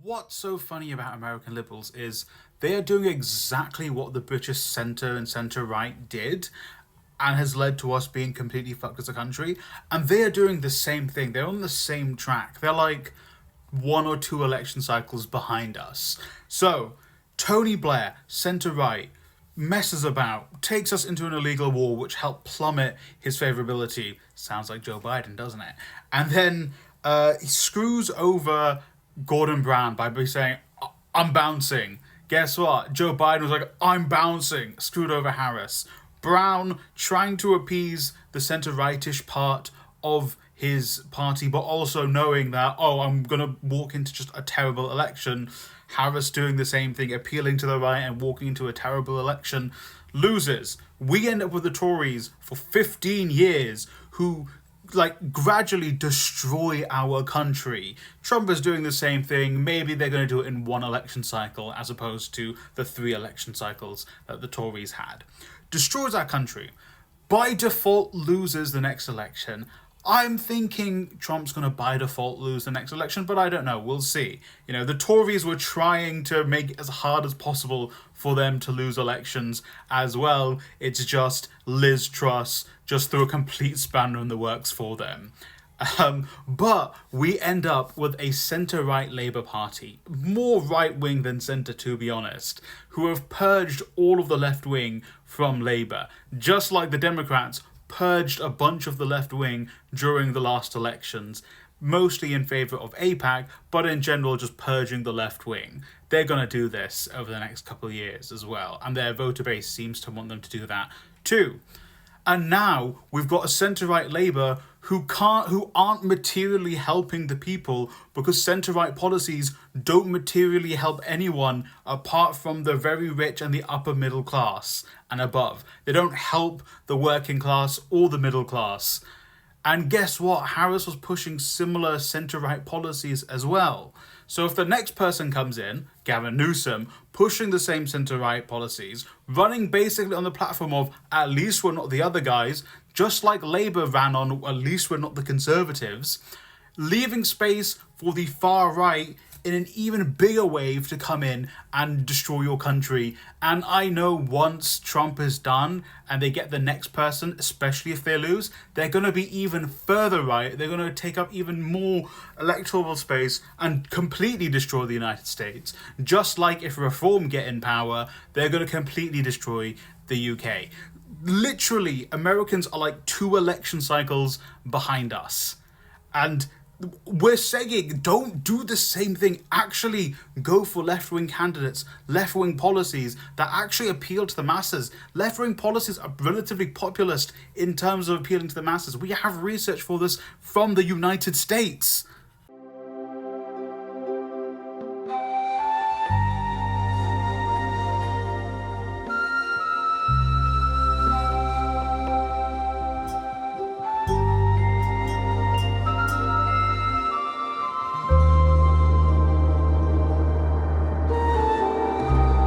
What's so funny about American liberals is they are doing exactly what the British centre and centre-right did and has led to us being completely fucked as a country. And they are doing the same thing. They're on the same track. They're like one or two election cycles behind us. So, Tony Blair, centre-right, messes about, takes us into an illegal war which helped plummet his favourability. Sounds like Joe Biden, doesn't it? And then he screws over Gordon Brown by saying, I'm bouncing. Guess what? Joe Biden was like, I'm bouncing. Screwed over Harris. Brown trying to appease the centre-rightish part of his party, but also knowing that, I'm going to walk into just a terrible election. Harris doing the same thing, appealing to the right and walking into a terrible election. Loses. We end up with the Tories for 15 years who gradually destroy our country. Trump is doing the same thing. Maybe they're going to do it in one election cycle as opposed to the 3 election cycles that the Tories had. Destroys our country. By default loses the next election. I'm thinking Trump's going to by default lose the next election, but I don't know. We'll see. The Tories were trying to make it as hard as possible for them to lose elections as well. It's just Liz Truss just threw a complete spanner in the works for them. But we end up with a centre-right Labour Party, more right-wing than centre to be honest, who have purged all of the left-wing from Labour, just like the Democrats purged a bunch of the left wing during the last elections, mostly in favour of AIPAC, but in general just purging the left wing. They're going to do this over the next couple of years as well, and their voter base seems to want them to do that too. And now we've got a centre-right Labour who aren't materially helping the people because centre-right policies don't materially help anyone apart from the very rich and the upper middle class and above. They don't help the working class or the middle class. And guess what? Harris was pushing similar centre-right policies as well. So if the next person comes in, Gavin Newsom, pushing the same centre-right policies, running basically on the platform of at least we're not the other guys, just like Labour ran on at least we're not the Conservatives, leaving space for the far right in an even bigger wave to come in and destroy your country. And I know once Trump is done and they get the next person, especially if they lose, they're going to be even further right. They're going to take up even more electoral space and completely destroy the United States. Just like if Reform get in power, they're going to completely destroy the UK. Literally, Americans are like 2 election cycles behind us. And we're saying don't do the same thing. Actually go for left-wing candidates, left-wing policies that actually appeal to the masses. Left-wing policies are relatively populist in terms of appealing to the masses. We have research for this from the United States.